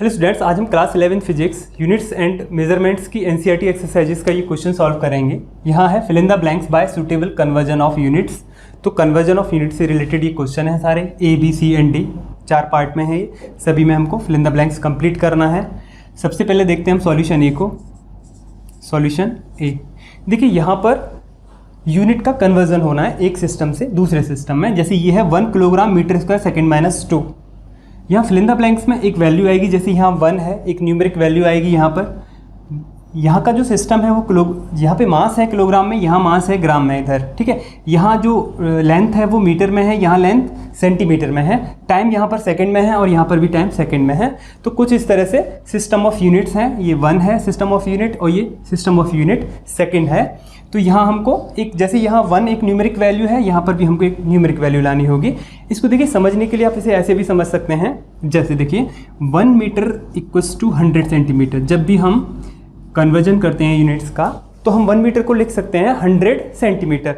Hello students, आज हम class 11 physics units and measurements की एनसीईआरटी एक्सरसाइजेस का ये क्वेश्चन सॉल्व करेंगे। यहाँ है fill in the blanks by suitable conversion of units. तो कन्वर्जन ऑफ यूनिट से रिलेटेड ये क्वेश्चन है सारे, A B C and D 4 part में है ये। सभी में हमको फिल इन द ब्लैंक्स कंप्लीट करना है। सबसे पहले देखते हैं हम सॉल्यूशन ए को। सॉल्यूशन ए, देखिए यहाँ पर यूनिट का कन्वर्जन होना है एक सिस्टम से दूसरे सिस्टम में। जैसे ये है 1 kilogram metre square second minus 2। यहाँ फिल इन द ब्लैंक्स में एक वैल्यू आएगी, जैसे यहाँ 1 है, एक न्यूमेरिक वैल्यू आएगी यहाँ पर। यहाँ का जो सिस्टम है वो यहाँ पे मास है किलोग्राम में, यहाँ मास है ग्राम में इधर, ठीक है। यहाँ जो लेंथ है वो मीटर में है, यहाँ लेंथ सेंटीमीटर में है, टाइम यहाँ पर सेकंड में है और यहाँ पर भी टाइम सेकंड में है। तो कुछ इस तरह से सिस्टम ऑफ यूनिट्स हैं। ये 1 है सिस्टम ऑफ यूनिट और ये सिस्टम ऑफ यूनिट सेकंड है। तो यहाँ हमको एक, जैसे यहाँ 1 एक न्यूमेरिक वैल्यू है, यहाँ पर भी हमको एक न्यूमेरिक वैल्यू लानी होगी। इसको देखिए समझने के लिए आप इसे ऐसे भी समझ सकते हैं, जैसे देखिए 1 मीटर इक्वल्स टू 100 सेंटीमीटर। जब भी हम कन्वर्जन करते हैं यूनिट्स का तो हम 1 मीटर को लिख सकते हैं 100 सेंटीमीटर।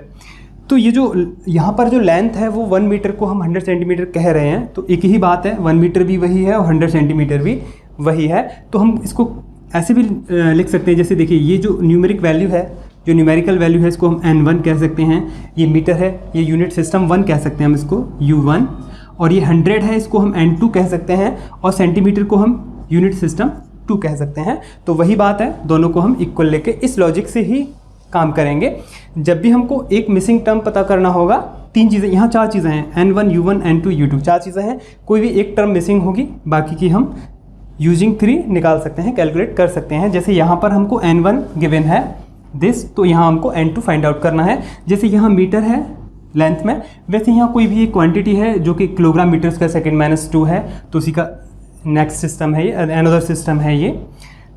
तो ये जो यहाँ पर जो लेंथ है वो 1 मीटर को हम 100 सेंटीमीटर कह रहे हैं। तो एक ही बात है, 1 मीटर भी वही है और 100 सेंटीमीटर भी वही है। तो हम इसको ऐसे भी लिख सकते हैं, जैसे देखिए ये जो न्यूमेरिक वैल्यू है, जो न्यूमेरिकल वैल्यू है, इसको हम n1 कह सकते हैं। ये मीटर है, ये यूनिट सिस्टम 1 कह सकते हैं हम इसको u1। और ये 100 है, इसको हम n2 कह सकते हैं। और सेंटीमीटर को हम यूनिट सिस्टम 2 कह सकते हैं। तो वही बात है, दोनों को हम इक्वल लेके इस लॉजिक से ही काम करेंगे। जब भी हमको एक मिसिंग टर्म पता करना होगा, 3 चीज़ें, यहाँ 4 चीज़ें हैं, n1 u1 n2 u2, 4 चीज़ें हैं। कोई भी एक टर्म मिसिंग होगी, बाकी की हम यूजिंग 3 निकाल सकते हैं, कैलकुलेट कर सकते हैं। जैसे यहाँ पर हमको n1 गिवन है दिस, तो यहाँ हमको n2 फाइंड आउट करना है। जैसे यहाँ मीटर है लेंथ में, वैसे यहाँ कोई भी एक क्वांटिटी है जो कि kilogram metre square second minus 2 है, तो उसी का नेक्स्ट सिस्टम है ये, अनदर सिस्टम है ये,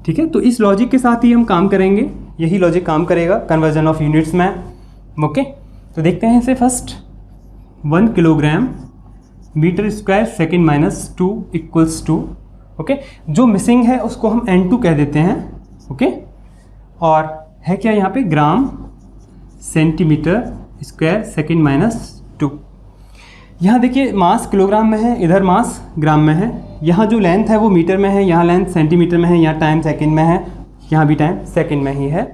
ठीक है। तो इस लॉजिक के साथ ही हम काम करेंगे, यही लॉजिक काम करेगा कन्वर्जन ऑफ यूनिट्स में। ओके, तो देखते हैं इसे first. 1 kilogram metre square second minus 2 equals to, okay, जो मिसिंग है उसको हम n2 कह देते हैं, ओके। और है क्या यहाँ पे, ग्राम सेंटीमीटर स्क्वायर सेकेंड माइनस 2। यहाँ देखिए मास किलोग्राम में है, इधर मास ग्राम में है। यहाँ जो लेंथ है वो मीटर में है, यहाँ लेंथ सेंटीमीटर में है, यहाँ टाइम सेकंड में है, यहाँ भी टाइम सेकंड में ही है।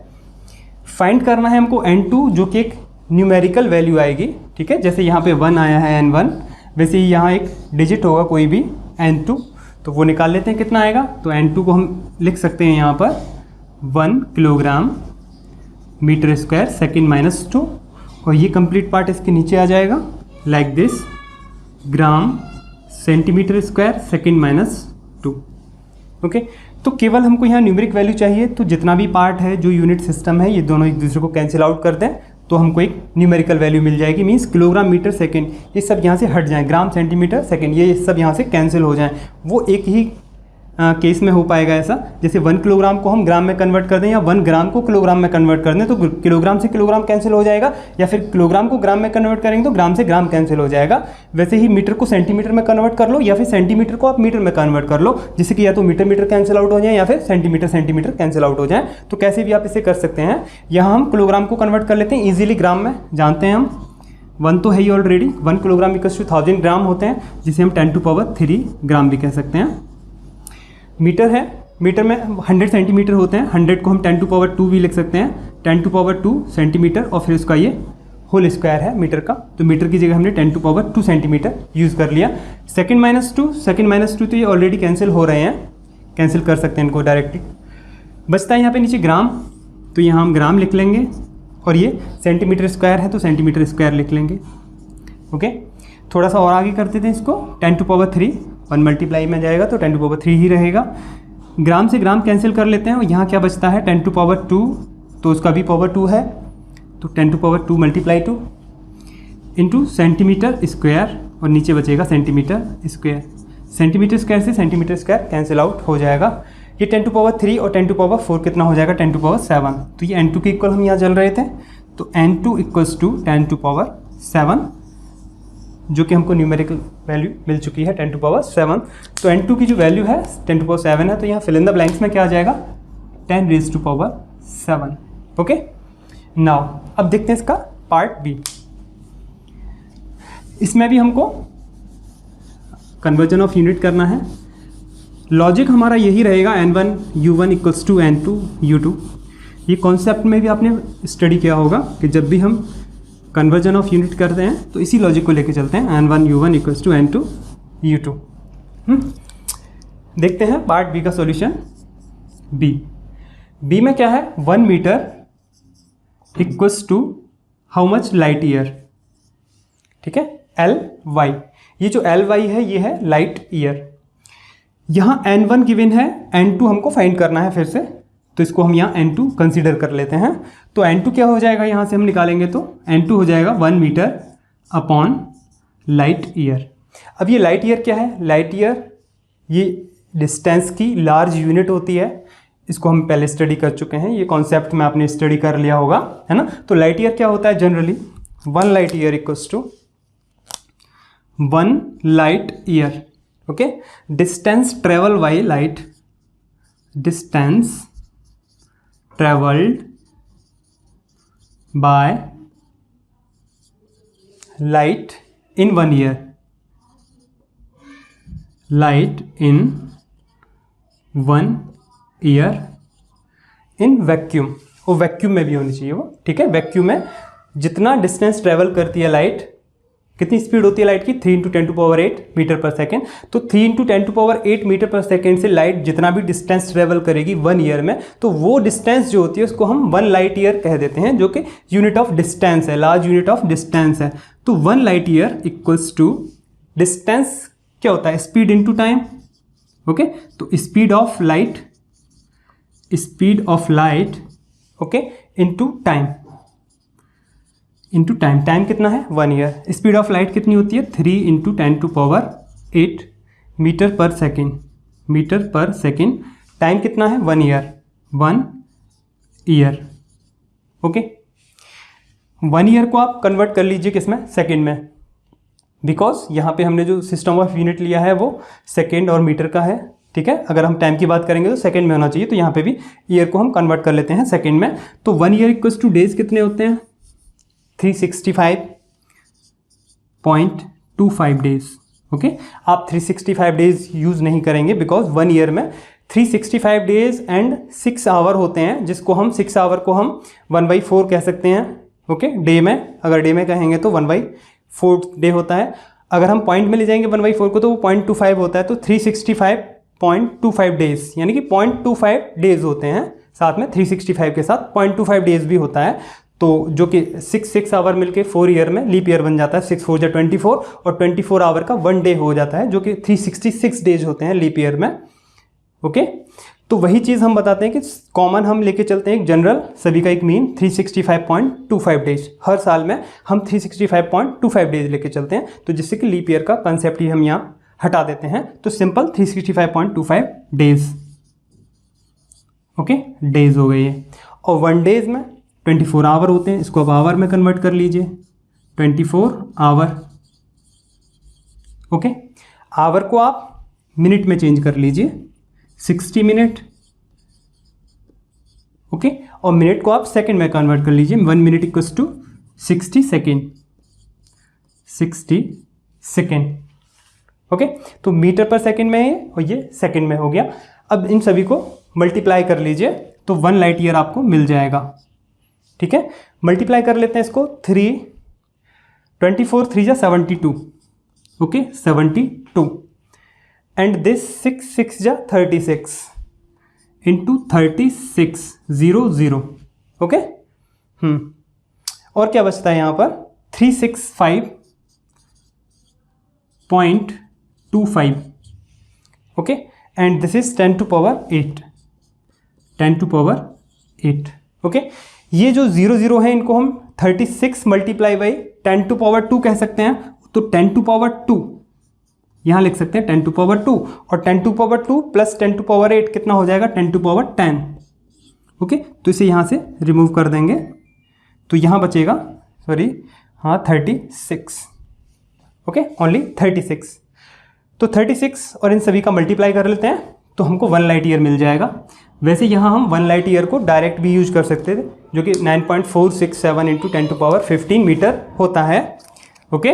फाइंड करना है हमको n2, जो कि एक न्यूमेरिकल वैल्यू आएगी, ठीक है। जैसे यहाँ पे 1 आया है n1, वैसे ही यहाँ एक डिजिट होगा कोई भी n2, तो वो निकाल लेते हैं कितना आएगा। तो n2 को हम लिख सकते हैं यहाँ पर 1 kilogram metre square second minus 2, और ये कंप्लीट पार्ट इसके नीचे आ जाएगा like this, gram centimetre square second minus 2, okay. तो केवल हमको यहाँ न्यूमेरिक वैल्यू चाहिए, तो जितना भी पार्ट है जो यूनिट सिस्टम है, ये दोनों एक दूसरे को कैंसिल आउट कर दें तो हमको एक न्यूमेरिकल वैल्यू मिल जाएगी। मीन्स किलोग्राम मीटर सेकेंड ये सब यहाँ से हट जाएँ, ग्राम सेंटीमीटर सेकेंड ये सब यहाँ से कैंसिल हो जाएँ। वो एक ही केस में हो पाएगा ऐसा, जैसे 1 किलोग्राम को हम ग्राम में कन्वर्ट कर दें या 1 ग्राम को किलोग्राम में कन्वर्ट कर दें, तो किलोग्राम से किलोग्राम कैंसिल हो जाएगा, या फिर किलोग्राम को ग्राम में कन्वर्ट करेंगे तो ग्राम से ग्राम कैंसिल हो जाएगा। वैसे ही मीटर को सेंटीमीटर में कन्वर्ट कर लो, या फिर सेंटीमीटर को आप मीटर में कन्वर्ट कर लो, जिससे कि या तो मीटर मीटर कैंसिल आउट हो जाए या फिर सेंटीमीटर सेंटीमीटर कैंसिल आउट हो जाए। तो कैसे भी आप इसे कर सकते हैं। यहाँ हम किलोग्राम को कन्वर्ट कर लेते हैं ईजिली ग्राम में, जानते हैं हम 1 तो है ही ऑलरेडी, 1 किलोग्राम इक्वल्स टू 1000 ग्राम होते हैं, जिसे हम 10⁻³ ग्राम भी कह सकते हैं। मीटर है, मीटर में 100 सेंटीमीटर होते हैं, 100 को हम 10⁻² भी लिख सकते हैं, 10⁻² सेंटीमीटर, और फिर उसका ये होल स्क्वायर है मीटर का, तो मीटर की जगह हमने 10⁻² सेंटीमीटर यूज़ कर लिया। सेकेंड माइनस 2 तो ये ऑलरेडी कैंसिल हो रहे हैं, कैंसिल कर सकते हैं इनको डायरेक्टली। बचता है यहाँ पे नीचे ग्राम, तो यहाँ हम ग्राम लिख लेंगे, और ये सेंटीमीटर स्क्वायर है तो सेंटीमीटर स्क्वायर लिख लेंगे, ओके। थोड़ा सा और आगे करते थे इसको, 10⁻³ 1 मल्टीप्लाई में जाएगा तो 10⁻³ ही रहेगा। ग्राम से ग्राम कैंसिल कर लेते हैं, और यहाँ क्या बचता है 10⁻², तो उसका भी पावर 2 है, तो 10⁻² मल्टीप्लाई 2 इंटू सेंटीमीटर स्क्वायर, और नीचे बचेगा सेंटीमीटर स्क्वायर। सेंटीमीटर स्क्वायर से सेंटीमीटर स्क्वायर कैंसिल आउट हो जाएगा। ये 10⁻³ और 10⁻4 कितना हो जाएगा 10⁻7। तो ये n2 के इक्वल हम यहाँ चल रहे थे, तो n2 इक्वल्स टू 10⁻7, जो कि हमको न्यूमेरिकल वैल्यू मिल चुकी है 10⁻7। तो n2 की जो वैल्यू है 10⁻7 है, तो यहाँ फिल इन द ब्लैंक्स में क्या आ जाएगा 10⁻7, ओके। नाउ अब देखते हैं इसका पार्ट बी। इसमें भी हमको कन्वर्जन ऑफ यूनिट करना है। लॉजिक हमारा यही रहेगा n1 u1 equals to n2 u2। ये कॉन्सेप्ट में भी आपने स्टडी किया होगा कि जब भी हम कन्वर्जन ऑफ यूनिट करते हैं तो इसी लॉजिक को लेके चलते हैं, n1 u1 equals to n2 u2। देखते हैं पार्ट बी का सॉल्यूशन। बी में क्या है, 1 metre equals to how much light year. ठीक है, एल वाई, ये जो एल वाई है ये है लाइट ईयर। यहाँ n1 गिवन है, n2 हमको फाइंड करना है फिर से, तो इसको हम यहाँ n2 कंसीडर कर लेते हैं। तो n2 क्या हो जाएगा, यहाँ से हम निकालेंगे तो n2 हो जाएगा 1 मीटर अपॉन लाइट ईयर। अब ये लाइट ईयर क्या है, लाइट ईयर ये डिस्टेंस की लार्ज यूनिट होती है, इसको हम पहले स्टडी कर चुके हैं, ये कॉन्सेप्ट में आपने स्टडी कर लिया होगा, है ना। तो लाइट ईयर क्या होता है, generally 1 light year equals to 1 light year. Okay, distance travel by light, distance travelled by light in 1 year, light in 1 year in vacuum. वो वैक्यूम में भी होनी चाहिए वो, ठीक है। वैक्यूम में जितना डिस्टेंस ट्रेवल करती है लाइट, कितनी स्पीड होती है लाइट की, 3 × 10⁸ मीटर पर सेकेंड। तो 3 × 10⁸ मीटर पर सेकेंड से लाइट जितना भी डिस्टेंस ट्रेवल करेगी 1 ईयर में, तो वो डिस्टेंस जो होती है उसको हम 1 लाइट ईयर कह देते हैं, जो कि यूनिट ऑफ डिस्टेंस है, लार्ज यूनिट ऑफ डिस्टेंस है। तो 1 light year equals to distance क्या होता है, स्पीड इनटू टाइम। ओके, तो speed of light, speed of light okay into time, into time. Time कितना है, 1 ईयर। स्पीड ऑफ लाइट कितनी होती है, 3 × 10⁸ मीटर पर सेकेंड, मीटर पर सेकेंड। टाइम कितना है, 1 ईयर, 1 ईयर। ओके, 1 ईयर को आप कन्वर्ट कर लीजिए किसमें, सेकेंड में, बिकॉज यहाँ पे हमने जो सिस्टम ऑफ यूनिट लिया है वो सेकेंड और मीटर का है। ठीक है, अगर हम टाइम की बात करेंगे तो सेकेंड में होना चाहिए, तो यहाँ पे भी ईयर को हम कन्वर्ट कर लेते हैं सेकेंड में। तो 1 ईयर इक्वल्स टू डेज कितने होते हैं, 365.25 डेज। ओके, आप 365 डेज यूज़ नहीं करेंगे बिकॉज 1 ईयर में 365 डेज एंड 6 आवर होते हैं, जिसको हम 6 आवर को हम 1/4 कह सकते हैं। ओके, डे में, अगर डे में कहेंगे तो 1/4 डे होता है। अगर हम पॉइंट में ले जाएंगे 1/4 को तो वो 0.25 होता है। तो 365.25 डेज यानी कि 0.25 डेज होते हैं, साथ में 365 के साथ 0.25 डेज भी होता है। तो जो कि 6 आवर मिलके 4 ईयर में लीप ईयर बन जाता है। 6 4 = 24 और 24 आवर का 1 डे हो जाता है, जो कि 366 डेज होते हैं लीप ईयर में। ओके, तो वही चीज़ हम बताते हैं कि कॉमन हम लेके चलते हैं एक जनरल, सभी का एक मीन 365.25 डेज। हर साल में हम 365.25 डेज लेके चलते हैं, तो जिससे कि लीप ईयर का कंसेप्ट ही हम यहाँ हटा देते हैं। तो सिंपल 365.25 डेज। ओके, डेज हो गई है। और 1 डेज में 24 आवर होते हैं, इसको अब आवर में कन्वर्ट कर लीजिए, 24 आवर। ओके, आवर को आप मिनट में चेंज कर लीजिए, 60 मिनट। ओके, और मिनट को आप सेकंड में कन्वर्ट कर लीजिए, 1 minute equals to 60 second, 60 second. Okay, तो मीटर पर सेकेंड में है और ये सेकेंड में हो गया। अब इन सभी को मल्टीप्लाई कर लीजिए तो 1 लाइट ईयर आपको मिल जाएगा। ठीक है, मल्टीप्लाई कर लेते हैं इसको, 24 3 = 72। Okay, 72 and this 6 6 = 36 into 36 0 0। Okay, और क्या बचता है यहाँ पर, 365.25। Okay, and this is 10⁸, 10⁸। Okay, ये जो 0 0 है इनको हम 36 × 10⁻² कह सकते हैं। तो 10⁻² यहाँ लिख सकते हैं 10⁻², और 10⁻² प्लस 10⁸ कितना हो जाएगा, 10⁻10। ओके, तो इसे यहाँ से रिमूव कर देंगे तो यहाँ बचेगा, सॉरी हाँ 36। Okay, only 36। तो 36 और इन सभी का मल्टीप्लाई कर लेते हैं तो हमको 1 लाइट ईयर मिल जाएगा। वैसे यहाँ हम 1 लाइट ईयर को डायरेक्ट भी यूज कर सकते थे, जो कि 9.467 × 10⁻15 मीटर होता है। ओके,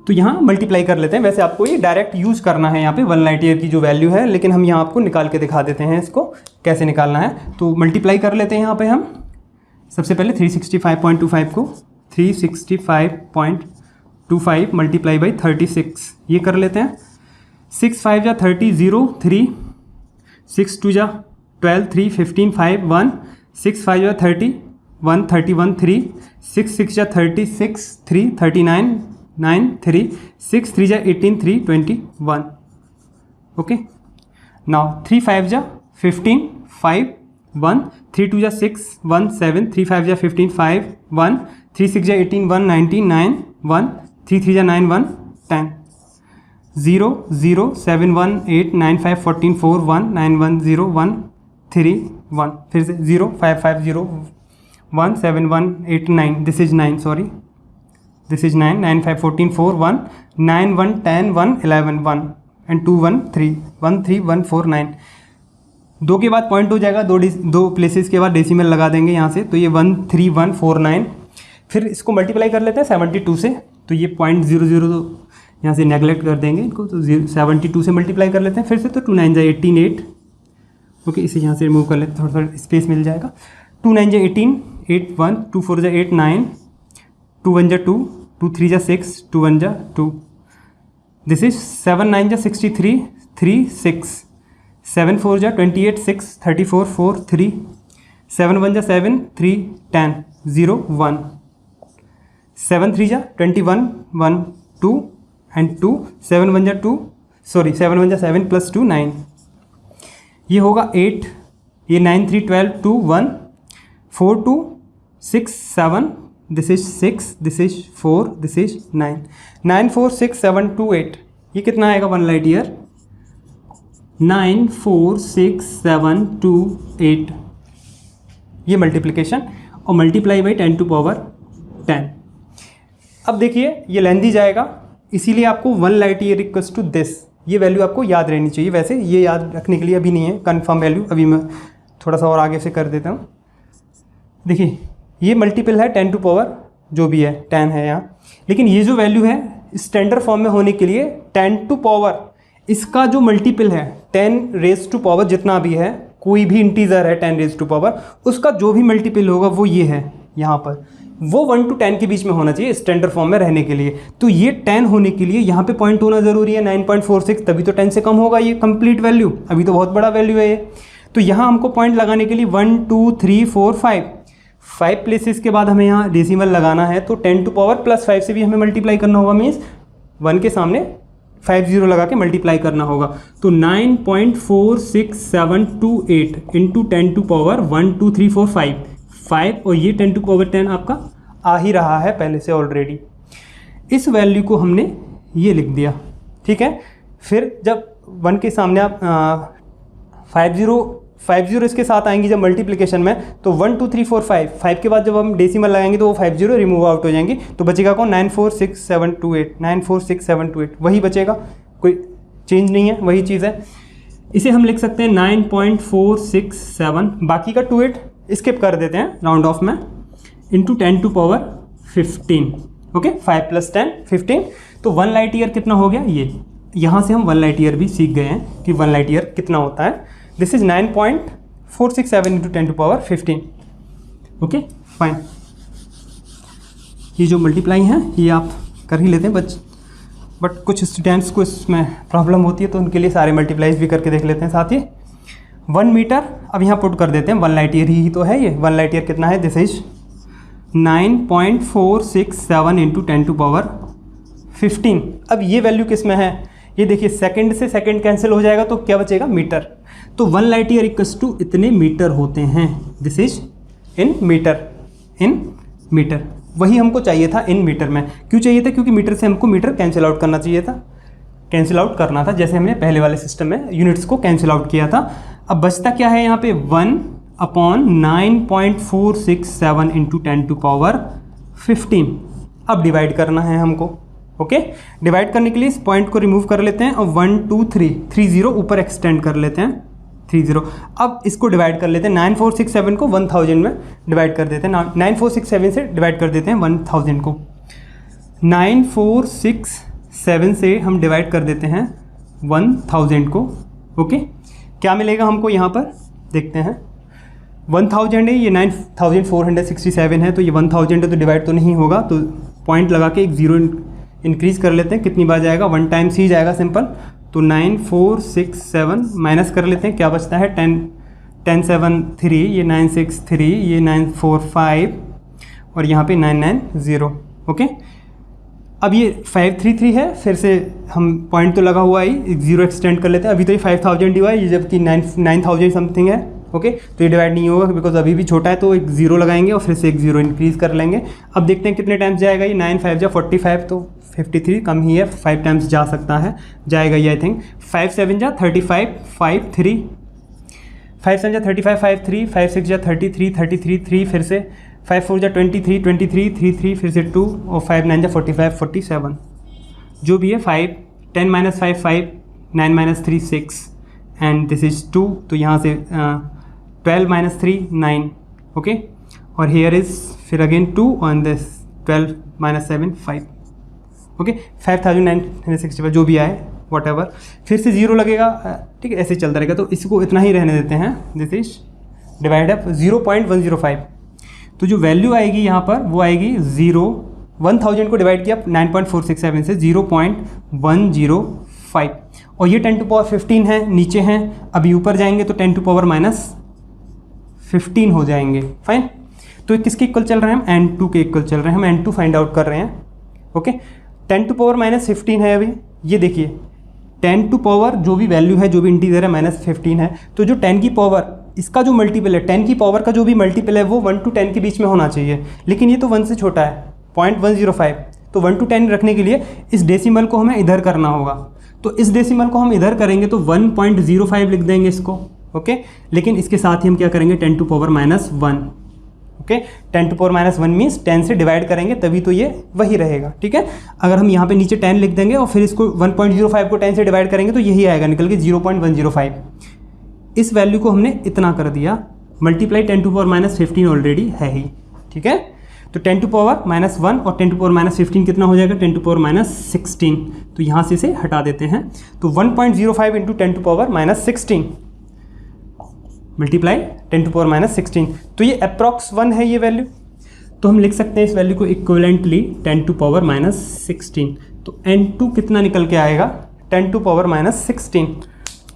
तो यहाँ मल्टीप्लाई कर लेते हैं। वैसे आपको ये डायरेक्ट यूज़ करना है यहाँ पे 1 लाइट ईयर की जो वैल्यू है, लेकिन हम यहाँ आपको निकाल के दिखा देते हैं इसको कैसे निकालना है। तो मल्टीप्लाई कर लेते हैं यहाँ पे हम सबसे पहले 365.25 को 365.25 मल्टीप्लाई बाई 36 ये कर लेते हैं। 6 5 जा 30 0 3 6 2 जा 12 3 15 5 1 6 5 जा 30 1 31 3 6 6 जा 36 3 39 9 3 6 3 जा 18 3 21 ओके। नाउ 3 5 जा 15 5 1 3 2 जा 6 1 7 3 5 जा 15 5 1 3 6 जा 18 1 19 9 1 3 3 जा 9 1 10 0 0 7 1 8 9 5 14 4 1 9 1 0 1 3 1 फिर से 0 5 5 0 1 7 1 8 9 this is 9 sorry this is 9 9 5 14 4 1 9 1 10 1 11 1 and 2 1 3 1 3 1 4 9 दो के बाद पॉइंट हो जाएगा, दो प्लेसेस के बाद डेसिमल लगा देंगे यहाँ से, तो ये 1 3 1 4 9। फिर इसको मल्टीप्लाई कर लेते हैं 72 से, तो ये 0.00 तो यहाँ से नेगलेक्ट कर देंगे इनको, तो 72 से मल्टीप्लाई कर लेते हैं फिर से, तो 2 9 जा 18 8 ओके। इसे यहाँ से रिमूव कर लेते हैं, थोड़ा सा स्पेस मिल जाएगा। 2 9 जा 18 8 1 2 4 जा 8 9 2 1 जा 2 2 3 जा 6 2 1 जा 2 दिस इज 7 9 जा 63 3 6 7 4 जा 28 6 34 4 3 7 1 जा 7 3 10 0 1 7 3 जा 21 1 2 एंड 2 7 1 जा 2 सॉरी 7 1 जा 7 प्लस 2 9 ये होगा 8 ये 9 3 12 2 1 4 2 6 7 this is 6 this is 4 this is 9 9 4 6 7 2 8 ये कितना आएगा 1 लाइट ईयर 9 4 6 7 2 8 ये मल्टीप्लिकेशन और मल्टीप्लाई बाई 10 टू पावर 10। अब देखिए ये लेंदी जाएगा, इसीलिए आपको 1 light year equals to this ये वैल्यू आपको याद रहनी चाहिए। वैसे ये याद रखने के लिए अभी नहीं है कंफर्म वैल्यू, अभी मैं थोड़ा सा और आगे से कर देता हूँ। देखिए ये मल्टीपल है 10 टू पावर जो भी है 10 है यहाँ, लेकिन ये जो वैल्यू है स्टैंडर्ड फॉर्म में होने के लिए 10 टू पावर इसका जो मल्टीपल है 10 रेज टू पावर जितना भी है, कोई भी इंटीजर है 10 रेज टू पावर उसका जो भी मल्टीपल होगा वो ये है यहाँ पर, वो 1 टू 10 के बीच में होना चाहिए स्टैंडर्ड फॉर्म में रहने के लिए। तो ये 10 होने के लिए यहाँ पे पॉइंट होना ज़रूरी है 9.46, तभी तो 10 से कम होगा ये कंप्लीट वैल्यू, अभी तो बहुत बड़ा वैल्यू है ये। तो यहाँ हमको पॉइंट लगाने के लिए 1 2 3 4 5 प्लेसेस के बाद हमें यहाँ डेसिमल लगाना है, तो 10 टू पावर प्लस 5 से भी हमें मल्टीप्लाई करना होगा, मीन्स 1 के सामने 5 0 लगा के मल्टीप्लाई करना होगा। तो 9.46728 इंटू 10 टू पावर 1 2 3 4 5 और ये 10 टू पावर 10 आपका आ ही रहा है पहले से ऑलरेडी। इस वैल्यू को हमने ये लिख दिया, ठीक है। फिर जब 1 के सामने आप 5 0 इसके साथ आएंगी जब मल्टीप्लिकेशन में, तो 1 2 3 4 5 के बाद जब हम डेसिमल लगाएंगे तो वो 5 0 रिमूव आउट हो जाएंगी, तो बचेगा कौन 94678 94678 वही बचेगा, कोई चेंज नहीं है, वही चीज़ है। इसे हम लिख सकते हैं 9.467, बाकी का 28 स्किप कर देते हैं राउंड ऑफ में, into 10 to power 15 okay. 5 plus 10 15, तो 1 लाइट ईयर कितना हो गया ये, यहाँ से हम 1 लाइट ईयर भी सीख गए हैं कि 1 लाइट ईयर कितना होता है। This is 9.467 into 10 to power 15 okay fine. ये जो मल्टीप्लाई है ये आप कर ही लेते हैं बट कुछ स्टूडेंट्स को इसमें प्रॉब्लम होती है, तो उनके लिए सारे मल्टीप्लाइज भी करके देख लेते हैं साथ ही। 1 मीटर अब यहाँ पुट कर देते हैं, 1 लाइट ईयर ही तो है ये। 1 लाइट ईयर कितना है, this is 9.467 into 10 to power 15। अब ये वैल्यू किस में है, ये देखिए सेकंड से सेकंड कैंसिल हो जाएगा तो क्या बचेगा, मीटर। तो 1 लाइट ईयर इक्वल्स टू इतने मीटर होते हैं, दिस इज इन मीटर। वही हमको चाहिए था इन मीटर में। क्यों चाहिए था, क्योंकि मीटर से हमको मीटर कैंसिल आउट करना चाहिए था, कैंसिल आउट करना था, जैसे हमने पहले वाले सिस्टम में यूनिट्स को कैंसिल आउट किया था। अब बचता क्या है यहाँ पे 1/9.467 इंटू 10 टू पावर 15। अब डिवाइड करना है हमको ओके। डिवाइड करने के लिए इस पॉइंट को रिमूव कर लेते हैं और 1 2 3 0 ऊपर एक्सटेंड कर लेते हैं 30। अब इसको डिवाइड कर लेते हैं, 9467 को 1000 में डिवाइड कर देते हैं, 9467 से डिवाइड कर देते हैं 1000 को। 9467 7 से हम डिवाइड कर देते हैं 1000 को। ओके, क्या मिलेगा हमको यहाँ पर देखते हैं। 1000 है, ये 9467 है, तो ये 1000 है तो डिवाइड तो नहीं होगा, तो पॉइंट लगा के एक ज़ीरो इंक्रीज़ कर लेते हैं। कितनी बार जाएगा, 1 टाइम्स ही जाएगा सिंपल। तो 9467 माइनस कर लेते हैं, क्या बचता है 1073, ये 963, ये 945 और यहाँ पे 990। ओके, अब ये 533 है, फिर से हम पॉइंट तो लगा हुआ ही, एक ज़ीरो एक्सटेंड कर लेते हैं। अभी तो ये 5000 हुआ है, ये जबकि 9000 समथिंग है। ओके, तो ये डिवाइड नहीं होगा बिकॉज अभी भी छोटा है, तो एक ज़ीरो लगाएंगे और फिर से एक ज़ीरो इंक्रीज़ कर लेंगे। अब देखते हैं कितने टाइम्स जाएगा ये। 9 5 जा 45, तो 53 कम ही है, 5 टाइम्स जा सकता है, जाएगा ये आई थिंक। 5 7 जा 35 5 3, 5 7 जा 35 5 3, 5 6 जा 33 33 3, फिर से 5 4 जा 23 23 3 3, फिर से 2 और 5 9 जा 45 47, जो भी है 5 10 minus 5 5, 9 minus 3 6 and this is 2, तो यहाँ से 12 माइनस 3 9। ओके, और हेयर इज़ फिर again 2 on this 12 minus 7 5। Okay, 5965 जो भी आए वॉट एवर, फिर से ज़ीरो लगेगा। ठीक है, ऐसे चलता रहेगा, तो इसको इतना ही रहने देते हैं। दिस इज डिवाइड अप 0.105, तो जो वैल्यू आएगी यहाँ पर वो आएगी 1000 को डिवाइड किया 9.467 से 0.105, और ये 10 टू पावर 15 है, नीचे हैं। अभी ऊपर जाएंगे तो 10 टू पावर माइनस 15 हो जाएंगे। फाइन, तो किसके इक्वल चल रहे हैं हम, n2 के इक्वल चल रहे हैं, हम n2 फाइंड आउट कर रहे हैं। ओके, 10 टू पावर माइनस 15 है अभी, ये देखिए 10 टू पावर जो भी वैल्यू है, जो भी इंटीजर है, माइनस 15 है, तो जो 10 की पावर इसका जो मल्टीपल है, 10 की पावर का जो भी मल्टीपल है वो 1 to 10 के बीच में होना चाहिए, लेकिन ये तो 1 से छोटा है 0.105, तो 1 to 10 रखने के लिए इस डेसिमल को हमें इधर करना होगा। तो इस डेसिमल को हम इधर करेंगे तो 1.05 लिख देंगे इसको। ओके, लेकिन इसके साथ ही हम क्या करेंगे 10 to power minus 1। Okay, 10 to power minus 1 means 10 से डिवाइड करेंगे तभी तो ये वही रहेगा। ठीक है, अगर हम यहाँ पे नीचे 10 लिख देंगे और फिर इसको 1.05 को 10 से डिवाइड करेंगे तो यही आएगा निकल के 0.105। इस वैल्यू को हमने इतना कर दिया, multiply 10 to power minus 15 already है ही। ठीक है, तो 10 टू पावर माइनस 1 और 10 टू पावर माइनस 15 कितना हो जाएगा 10 टू पावर माइनस 16, तो यहाँ से इसे हटा देते हैं। तो 1.05 into 10 to power minus 16 multiply 10 to power minus 16, तो ये अप्रॉक्स 1 है ये वैल्यू, तो हम लिख सकते हैं इस वैल्यू को इक्विवेलेंटली 10 टू पावर माइनस 16। तो n2 कितना निकल के आएगा 10 टू पावर माइनस 16,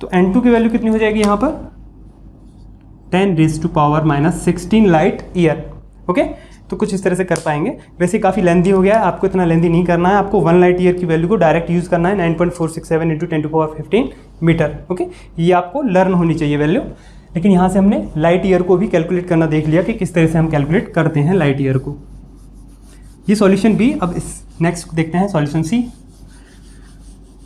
तो n2 की वैल्यू कितनी हो जाएगी यहाँ पर 10 raise to power minus 16 light year. Okay, तो कुछ इस तरह से कर पाएंगे। वैसे काफ़ी लेंदी हो गया है, आपको इतना लेंदी नहीं करना है, आपको 1 लाइट ईयर की वैल्यू को डायरेक्ट यूज़ करना है 9.467 into 10 to power 15 metre. Okay, ये आपको लर्न होनी चाहिए वैल्यू, लेकिन यहाँ से हमने लाइट ईयर को भी कैलकुलेट करना देख लिया कि किस तरह से हम कैलकुलेट करते हैं लाइट ईयर को। ये सॉल्यूशन बी। अब इस नेक्स्ट देखते हैं सॉल्यूशन सी।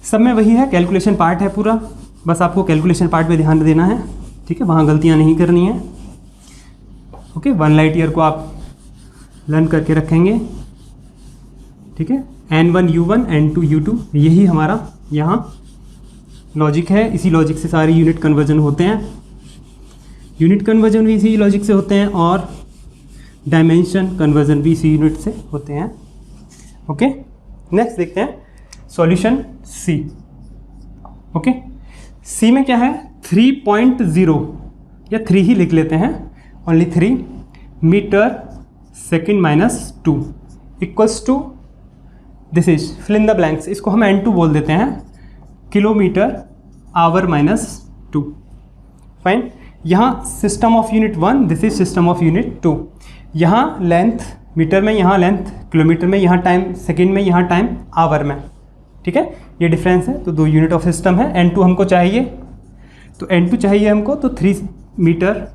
सब में वही है, कैलकुलेशन पार्ट है पूरा, बस आपको कैलकुलेशन पार्ट पे ध्यान देना है। ठीक है, वहाँ गलतियाँ नहीं करनी है। ओके, 1 लाइट ईयर को आप लर्न करके रखेंगे। ठीक है, n1 u1 n2 u2, यही हमारा यहाँ लॉजिक है। इसी लॉजिक से सारी यूनिट कन्वर्जन होते हैं, यूनिट कन्वर्जन भी इसी लॉजिक से होते हैं और डायमेंशन कन्वर्जन भी इसी यूनिट से होते हैं। ओके, नेक्स्ट देखते हैं सॉल्यूशन सी। ओके, सी में क्या है 3.0 या 3 ही लिख लेते हैं, only 3 metre second minus 2 equals to this is fill in the blanks, इसको हम n2 बोल देते हैं, किलोमीटर आवर माइनस 2। फाइन, यहाँ system of unit 1, this is system of unit 2। यहाँ लेंथ मीटर में, यहाँ लेंथ किलोमीटर में, यहाँ टाइम सेकेंड में, यहाँ टाइम आवर में। ठीक है, ये डिफरेंस है, तो 2 यूनिट ऑफ सिस्टम है। n2 हमको चाहिए, तो n2 चाहिए हमको, तो 3 मीटर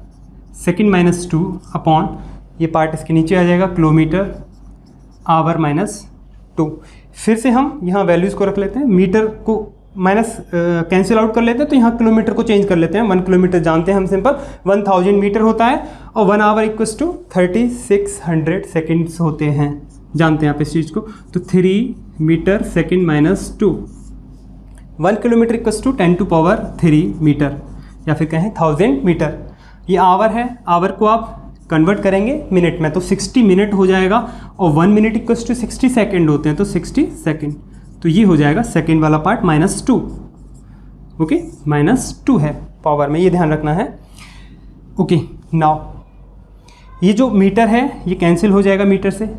सेकेंड माइनस 2 अपॉन, ये पार्ट इसके नीचे आ जाएगा, किलोमीटर आवर माइनस 2। फिर से हम यहाँ वैल्यूज़ को रख लेते हैं, मीटर को माइनस कैंसिल आउट कर लेते हैं, तो यहाँ किलोमीटर को चेंज कर लेते हैं। 1 किलोमीटर जानते हैं हम सिंपल 1000 मीटर होता है, और 1 आवर इक्वल्स टू 3600 सेकेंड्स होते हैं, जानते हैं आप इस चीज़ को। तो 3 metre second minus 2, 1 kilometre equals to 10 to power 3 metre, या फिर कहें 1000 मीटर। ये आवर है, आवर को आप कन्वर्ट करेंगे मिनट में, तो 60 मिनट हो जाएगा, और 1 मिनट इक्वल्स टू 60 सेकेंड होते हैं, तो 60 सेकेंड। तो ये हो जाएगा सेकेंड वाला पार्ट -2। ओके, -2 है पावर में, ये ध्यान रखना है। ओके, नाउ ये जो मीटर है ये कैंसिल हो जाएगा मीटर से।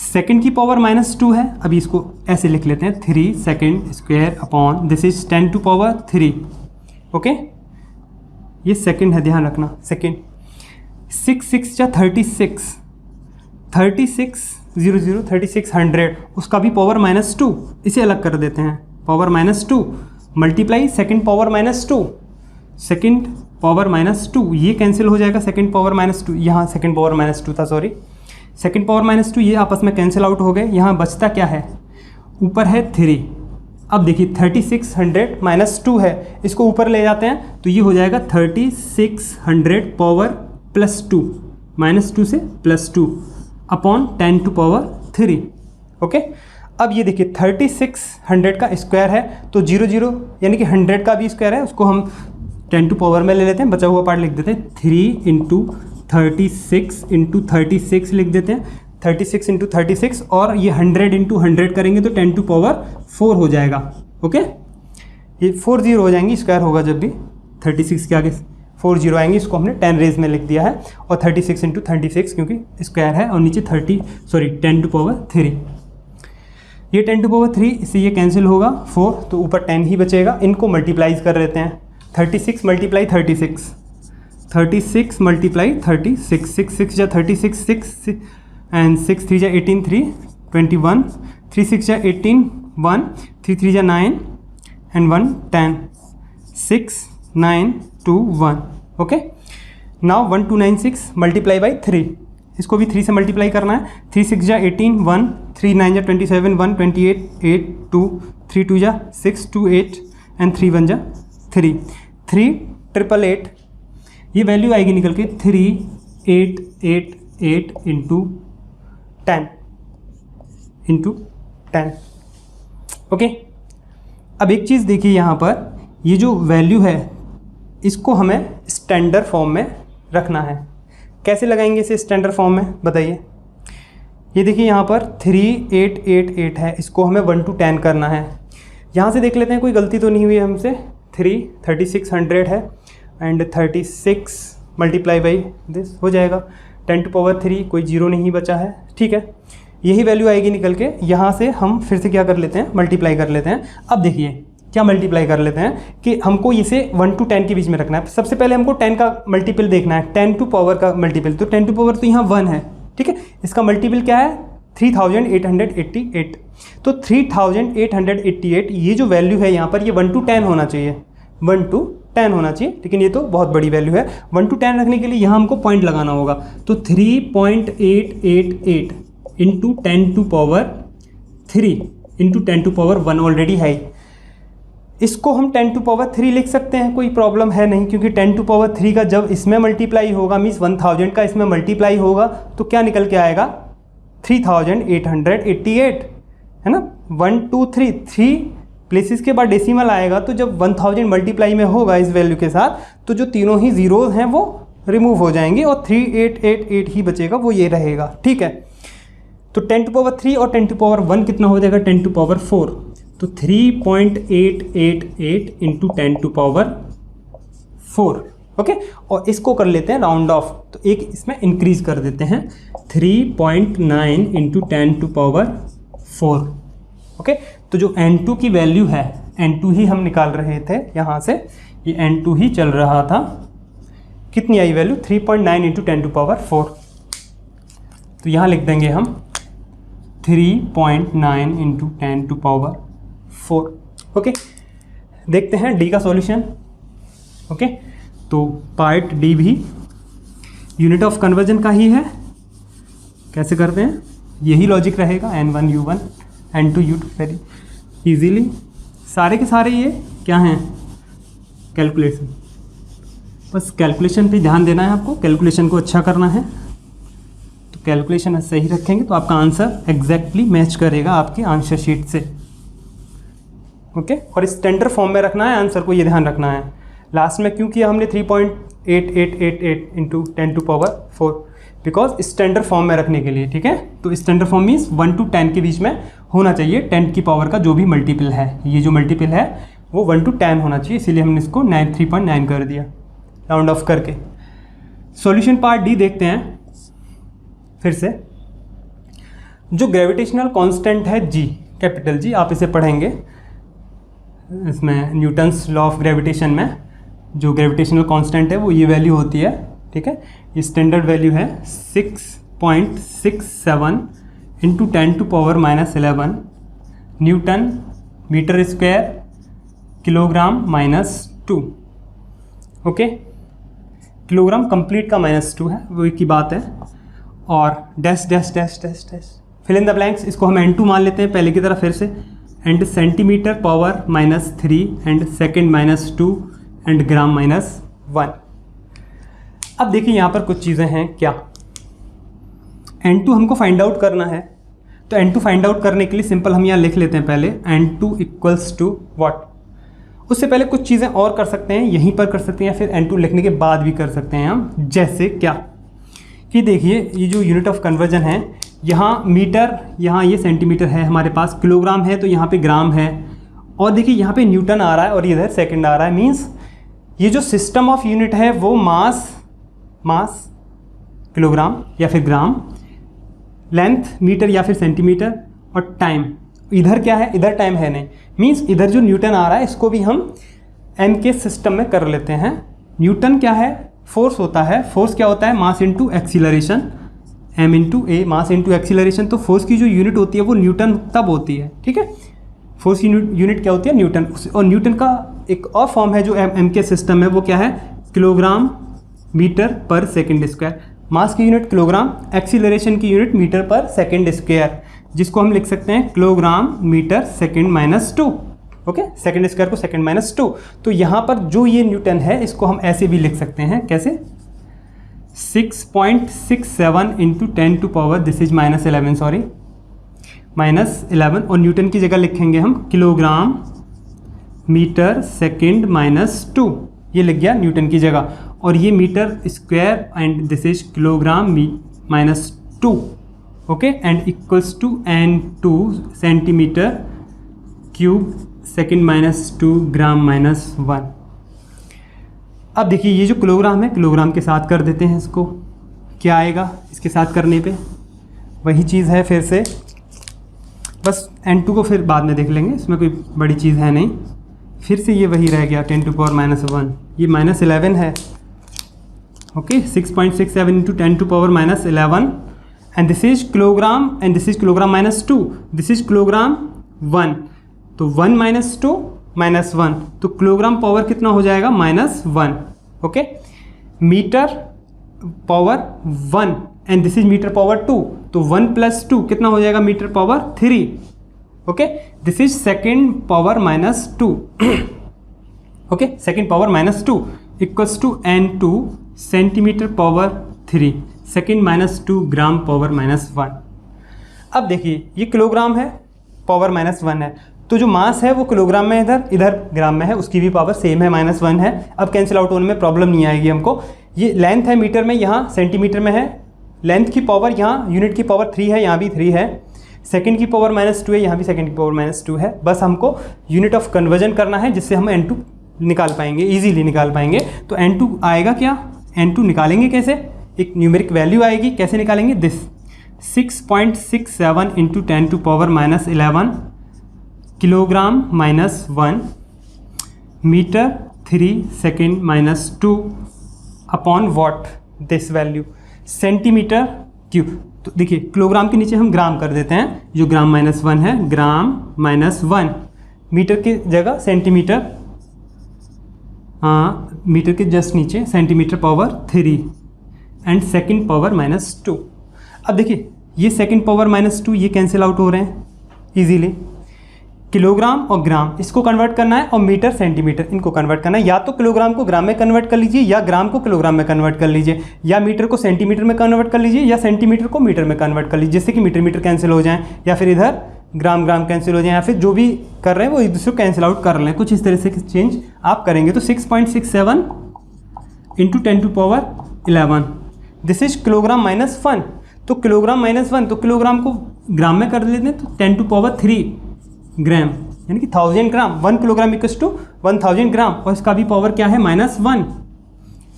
सेकेंड की पावर -2 है, अभी इसको ऐसे लिख लेते हैं 3 second square upon this is 10 to power 3। Okay, ये सेकेंड है, ध्यान रखना सेकेंड। 6 6 या 36, 3600 उसका भी पावर -2, इसे अलग कर देते हैं। Power -2 multiply second power -2, second power -2, ये कैंसिल हो जाएगा। सेकेंड पावर -2, यहाँ सेकेंड पावर -2 था, सॉरी, सेकेंड पावर -2, ये आपस में कैंसिल आउट हो गए। यहाँ बचता क्या है, ऊपर है 3। अब देखिए 3600 -2 है, इसको ऊपर ले जाते हैं तो ये हो जाएगा 3600 पावर +2, -2 से +2 अपॉन 10 टू पावर 3। ओके, अब ये देखिए 3600 का स्क्वायर है तो 00 यानी कि 100 का भी स्क्वायर है, उसको हम 10 टू पावर में ले लेते हैं, बचा हुआ पार्ट लिख देते हैं 3 × 36 × 36 लिख देते हैं, 36 × 36, और ये 100 × 100 करेंगे तो 10 टू पावर 4 हो जाएगा। ओके, ये 40 हो जाएंगी, स्क्वायर होगा जब भी 36 के आगे 40 आएंगे, इसको हमने 10 रेज में लिख दिया है, और 36 × 36 क्योंकि स्क्वायर है, और नीचे 10 टू पावर 3। ये 10 टू पावर 3, इससे ये कैंसिल होगा 4, तो ऊपर 10 ही बचेगा। इनको मल्टीप्लाइज कर लेते हैं, 36 मल्टीप्लाई 36, 36 मल्टीप्लाई 36, 6 6 या 36, 6 एंड 6 3 या 18, 3 21, 3 6 या 18, 1 3 3 या 9 and 1 10, 6 9 2 1। Okay, now 1296 multiply by 3, इसको भी 3 से मल्टीप्लाई करना है। 3 6 या 18, 1 3 9 या 27, 1 28, 8 2 3 2 या 6 2 8 एंड 3 1 या 3 3 888, ये वैल्यू आएगी निकल के 3888 इंटू 10। ओके, अब एक चीज़ देखिए, यहाँ पर ये जो वैल्यू है इसको हमें स्टैंडर्ड फॉर्म में रखना है। कैसे लगाएंगे इसे स्टैंडर्ड फॉर्म में, बताइए। ये देखिए यहाँ पर 3888 है, इसको हमें 1 to 10 करना है। यहाँ से देख लेते हैं कोई गलती तो नहीं हुई है हमसे। 3600 है एंड 36 मल्टीप्लाई बाई दिस हो जाएगा 10 टू पावर 3, कोई 0 नहीं बचा है, ठीक है। यही वैल्यू आएगी निकल के। यहाँ से हम फिर से क्या कर लेते हैं, मल्टीप्लाई कर लेते हैं। अब देखिए क्या मल्टीप्लाई कर लेते हैं कि हमको इसे 1 to 10 के बीच में रखना है। सबसे पहले हमको 10 का मल्टीपल देखना है, 10 टू पावर का मल्टीपल, तो 10 टू पावर तो यहाँ 1 है, ठीक है। इसका मल्टीपल क्या है, 3888। तो 3888 ये जो वैल्यू है यहाँ पर, ये 1 to 10 होना चाहिए, 1 to 10 होना चाहिए, लेकिन ये तो बहुत बड़ी वैल्यू है। 1 to 10 रखने के लिए यहाँ हमको पॉइंट लगाना होगा, तो 3888 into 10 to power 3 into 10 to power 1 already है। इसको हम 10 टू पावर 3 लिख सकते हैं, कोई प्रॉब्लम है नहीं, क्योंकि 10 टू पावर 3 का जब इसमें मल्टीप्लाई होगा, मीन्स 1000 का इसमें मल्टीप्लाई होगा, तो क्या निकल के आएगा 3888, है ना। 1 2 3 3 प्लेसेस के बाद डेसिमल आएगा, तो जब 1000 मल्टीप्लाई में होगा इस वैल्यू के साथ, तो जो तीनों ही जीरोज हैं वो रिमूव हो जाएंगे और 3888 ही बचेगा, वो ये रहेगा, ठीक है। तो 10 टू पावर 3 और 10 टू पावर 1 कितना हो जाएगा, 10 टू पावर 4, तो 3888 इंटू 10 टू पावर 4, ओके। और इसको कर लेते हैं राउंड ऑफ, तो एक इसमें इंक्रीज कर देते हैं, 3.9 इंटू 10 टू पावर 4, ओके। तो जो n2 की वैल्यू है, n2 ही हम निकाल रहे थे यहाँ से, ये n2 ही चल रहा था, कितनी I value, 3.9 into 10 to power 4। तो यहाँ लिख देंगे हम 3.9 इंटू 10 टू पावर 4, ओके। देखते हैं डी का सॉल्यूशन, ओके। तो पार्ट डी भी यूनिट ऑफ कन्वर्जन का ही है। कैसे करते हैं, यही लॉजिक रहेगा, n1 u1 n2 u2, very easily. सारे के सारे ये क्या हैं, कैलकुलेशन, बस कैलकुलेशन पे ध्यान देना है आपको, कैलकुलेशन को अच्छा करना है। तो कैलकुलेशन सही रखेंगे तो आपका आंसर एग्जैक्टली मैच करेगा आपके आंसर शीट से, ओके। और स्टैंडर्ड फॉर्म में रखना है आंसर को, ये ध्यान रखना है। लास्ट में क्यों किया हमने 3.8888 into 10 to power 4, because standard form में रखने के लिए, ठीक है। तो स्टैंडर्ड फॉर्म मीन्स 1 to 10 के बीच में होना चाहिए, 10 की पावर का जो भी मल्टीपल है, ये जो मल्टीपल है वो 1 to 10 होना चाहिए, इसीलिए हमने इसको 3.9 कर दिया राउंड ऑफ करके। सॉल्यूशन पार्ट डी देखते हैं फिर से। जो ग्रेविटेशनल कांस्टेंट है जी, कैपिटल जी, आप इसे पढ़ेंगे इसमें न्यूटन्स लॉ ऑफ ग्रेविटेशन में, जो ग्रेविटेशनल कांस्टेंट है वो ये वैल्यू होती है, ठीक है। ये स्टैंडर्ड वैल्यू है 6.67 into 10⁻⁻11 newton metre square kilogram -2, okay. Kilogram complete का -2 है, वो एक ही बात है। और dash dash dash dash dash fill in the blanks, इसको हम N2 मान लेते हैं पहले की तरह फिर से, and centimetre power -3 and second -2 and gram -1। अब देखिए यहाँ पर कुछ चीज़ें हैं क्या, N2 हमको फाइंड आउट करना है, तो N2 फाइंड आउट करने के लिए सिंपल हम यहाँ लिख लेते हैं पहले N2 इक्वल्स टू व्हाट। उससे पहले कुछ चीज़ें और कर सकते हैं, यहीं पर कर सकते हैं या फिर N2 लिखने के बाद भी कर सकते हैं हम। जैसे क्या कि देखिए ये जो यूनिट ऑफ कन्वर्जन है, यहाँ मीटर, यहाँ ये सेंटीमीटर है हमारे पास, किलोग्राम है तो यहाँ पे ग्राम है, और देखिए यहाँ पे न्यूटन आ रहा है और इधर सेकंड आ रहा है। मींस ये जो सिस्टम ऑफ यूनिट है वो मास किलोग्राम या फिर ग्राम, लेंथ मीटर या फिर सेंटीमीटर, और टाइम इधर क्या है, इधर टाइम है नहीं, मींस इधर जो न्यूटन आ रहा है इसको भी हम एम के सिस्टम में कर लेते हैं। न्यूटन क्या है, फोर्स होता है, फोर्स क्या होता है, mass into acceleration, M into A, mass into acceleration. तो फोर्स की जो यूनिट होती है वो न्यूटन तब होती है, ठीक है। फोर्स की यूनिट क्या होती है, न्यूटन। और न्यूटन का एक और फॉर्म है जो एम के सिस्टम में, वो क्या है, किलोग्राम मीटर पर सेकेंड स्क्वायर। मास की यूनिट किलोग्राम, एक्सीलरेशन की यूनिट मीटर पर सेकेंड स्क्वायर, जिसको हम लिख सकते हैं kilogram metre second -2, okay. Second square को सेकेंड -2। तो यहाँ पर जो ये न्यूटन है इसको हम ऐसे भी लिख सकते हैं, कैसे, 6.67 इंटू 10⁻, दिस इज -11, सॉरी -11, और न्यूटन की जगह लिखेंगे हम किलोग्राम मीटर सेकेंड -2, ये लिख गया न्यूटन की जगह। और ये metre square and this is kilogram -2, okay, and equals to N2 centimetre cube second -2 gram -1। अब देखिए ये जो किलोग्राम है, किलोग्राम के साथ कर देते हैं इसको, क्या आएगा इसके साथ करने पे, वही चीज़ है फिर से, बस N2 को फिर बाद में देख लेंगे, इसमें कोई बड़ी चीज़ है नहीं। फिर से ये वही रह गया 10⁻⁻1, ये -11 है, okay. 6.67 into 10⁻⁻11 and this is kilogram and this is kilogram -2, this is kilogram 1, तो 1 - 2 -1, तो किलोग्राम पावर कितना हो जाएगा, -1, okay. Metre power 1 and this is metre power 2, तो 1 + 2 कितना हो जाएगा, metre power 3, okay. This is second power -2, okay, second power -2 equals to N2 centimetre power 3 second -2 gram power -1। अब देखिए ये किलोग्राम है, पावर -1 है, तो जो मास है वो किलोग्राम में इधर ग्राम में है, उसकी भी पावर सेम है, -1 है। अब कैंसिल आउट होने में प्रॉब्लम नहीं आएगी हमको। ये लेंथ है मीटर में, यहाँ सेंटीमीटर में है, लेंथ की पावर यहाँ यूनिट की पावर 3 है, यहाँ भी 3 है, सेकंड की पावर -2 है, यहाँ भी सेकंड की पावर -2 है। बस हमको यूनिट ऑफ कन्वर्जन करना है जिससे हम N2 निकाल पाएंगे, इजीली निकाल पाएंगे। तो N2 आएगा क्या, N2 निकालेंगे कैसे, एक न्यूमेरिक वैल्यू आएगी, कैसे निकालेंगे, this 6.67 into 10⁻⁻11 kilogram -1 metre 3 second -2 upon what, this value centimetre cube. तो देखिए किलोग्राम के नीचे हम ग्राम कर देते हैं, जो ग्राम -1 है, ग्राम -1, मीटर की जगह सेंटीमीटर, हाँ मीटर के जस्ट नीचे centimetre power 3 and second power -2। अब देखिए ये सेकेंड पावर -2 ये कैंसिल आउट हो रहे हैं इजीली। किलोग्राम और ग्राम इसको कन्वर्ट करना है और मीटर सेंटीमीटर इनको कन्वर्ट करना है। या तो किलोग्राम को ग्राम में कन्वर्ट कर लीजिए, या ग्राम को किलोग्राम में कन्वर्ट कर लीजिए, या मीटर को सेंटीमीटर में कन्वर्ट कर लीजिए, या सेंटीमीटर को मीटर में कन्वर्ट कर लीजिए, जिससे कि मीटर कैंसिल हो जाए, या फिर इधर ग्राम कैंसिल हो जाए, या फिर जो भी कर रहे हैं वो एक दूसरे को कैंसिल आउट कर लें। कुछ इस तरह से चेंज आप करेंगे। तो 6.67 into 10⁻11 this is kilogram minus 1, तो किलोग्राम माइनस 1, तो किलोग्राम को ग्राम में कर लेते हैं, तो 10⁻³ ग्राम, यानी कि 1000 ग्राम। 1 किलोग्राम इक्वल्स टू 1000 ग्राम, और इसका भी पावर क्या है, -1,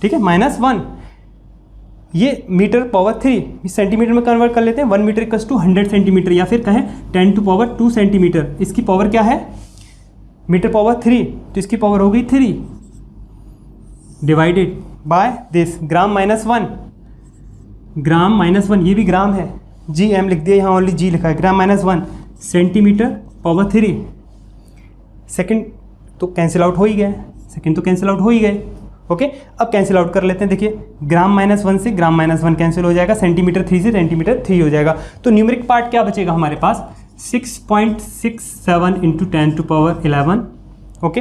ठीक है, -1। ये मीटर/3 सेंटीमीटर में कन्वर्ट कर लेते हैं, 1 मीटर इक्वल्स टू 100 सेंटीमीटर, या फिर कहें 10⁻² सेंटीमीटर। इसकी पावर क्या है, मीटर/3, तो इसकी पावर हो गई 3 डिवाइडेड बाय दिस ग्राम -1, ग्राम -1, ये भी ग्राम है, GM लिख दिया, यहाँ ओनली G लिखा है, ग्राम -1 सेंटीमीटर/3। सेकंड तो कैंसिल आउट हो ही गए, सेकंड तो कैंसिल आउट हो ही गए। ओके, अब कैंसिल आउट कर लेते हैं। देखिए ग्राम -1 से ग्राम -1 कैंसिल हो जाएगा, सेंटीमीटर 3 से सेंटीमीटर 3 हो जाएगा, तो न्यूमेरिक पार्ट क्या बचेगा हमारे पास, 6.67 × 10⁻11। ओके,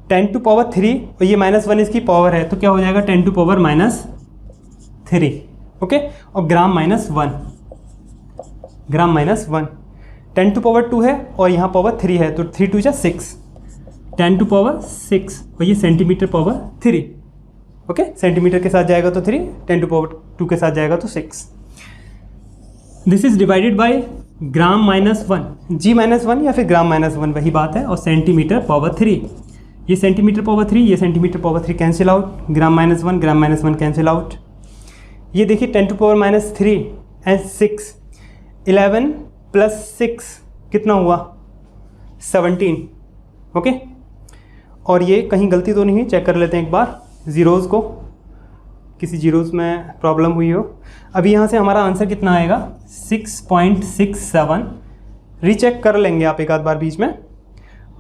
10⁻3 और ये -1 इसकी पावर है, तो क्या हो जाएगा 10⁻³ ओके, और ग्राम -1, ग्राम -1, 10⁻² है और यहाँ पावर 3 है, तो 3 × 2 = 6, 10⁻6, और ये सेंटीमीटर/3। ओके, सेंटीमीटर के साथ जाएगा तो 3, 10⁻² के साथ जाएगा तो 6। This is divided by gram -1, G-1 या फिर ग्राम -1 वही बात है, और सेंटीमीटर/3, ये सेंटीमीटर/3, ये सेंटीमीटर/3 कैंसिल आउट, ग्राम -1 ग्राम -1 कैंसिल आउट। ये देखिए 10⁻³ एंड 6, 11 + 6 कितना हुआ, 17। ओके, और ये कहीं गलती तो नहीं हुई, चेक कर लेते हैं एक बार, ज़ीरोज़ को, किसी ज़ीरोज़ में प्रॉब्लम हुई हो। अभी यहाँ से हमारा आंसर कितना आएगा, 6.67, रीचेक कर लेंगे आप एक आध बार बीच में।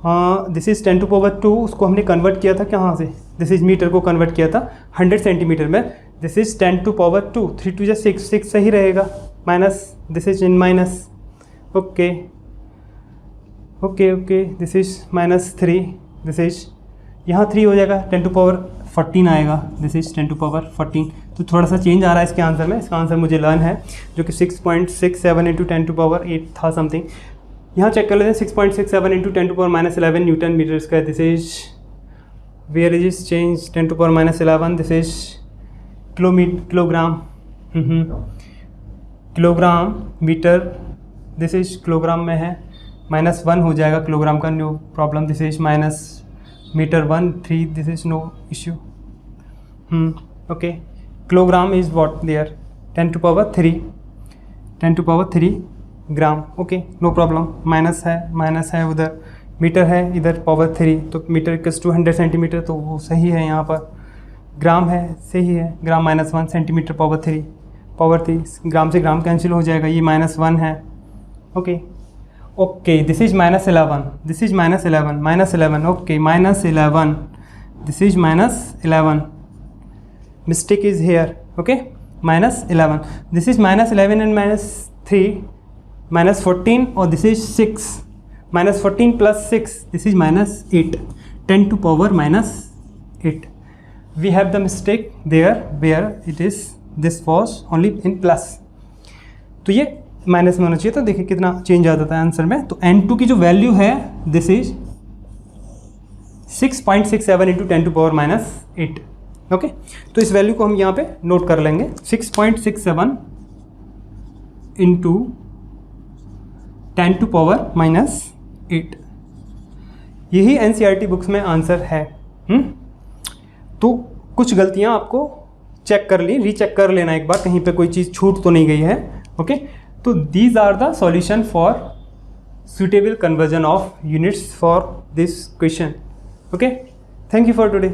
हाँ, दिस इज़ 10⁻², उसको हमने कन्वर्ट किया था कहाँ से, दिस इज़ मीटर को कन्वर्ट किया था 100 सेंटीमीटर में, दिस इज़ 10⁻², 3 × 2 = 6, 6 सही रहेगा, minus, this is in minus, okay okay okay, this is -3, this is यहाँ 3 हो जाएगा, 10⁻14 आएगा, दिस इज 10⁻14। तो थोड़ा सा चेंज आ रहा है इसके आंसर में, इसका आंसर मुझे लर्न है, जो कि 6.67 × 10⁻8 था समथिंग। यहाँ चेक कर लेते हैं, 6.67 × 10⁻−11 newton metre square, this is, where is is change, 10⁻11, this is kilogram, kilogram metre, this is kilogram में है, -1 हो जाएगा किलोग्राम का, no problem, this is -m1/3, this is no issue. Okay, kilogram is what there, 10⁻3 gram, okay no problem, minus है उधर, metre है इधर ⁻3, तो मीटर इक्वल्स टू 100 सेंटीमीटर, तो वो सही है यहाँ पर, ग्राम है सही है, ग्राम -1 सेंटीमीटर/3, ग्राम से ग्राम कैंसिल हो जाएगा, ये -1 है। Okay okay, this is -11, this is -11, okay -11, this is -11, mistake is here, okay -11, this is -11 and -3 -14, और this is 6, -14 + 6, this is -8, 10⁻⁻8। we have the mistake there where it is, this was only in plus, तो ये minus में होना चाहिए था। देखिए कितना change आ जाता है आंसर में। तो n2 की जो वैल्यू है दिस इज 6.67 × 10⁻⁻8। ओके, तो इस वैल्यू को हम यहाँ पे नोट कर लेंगे, 6.67 × 10⁻⁻8, यही NCERT बुक्स में आंसर है। तो कुछ गलतियाँ आपको चेक कर ली, रीचेक कर लेना एक बार, कहीं पे कोई चीज़ छूट तो नहीं गई है। ओके, तो these are the solution for suitable conversion of units for this question. Okay, thank you for today.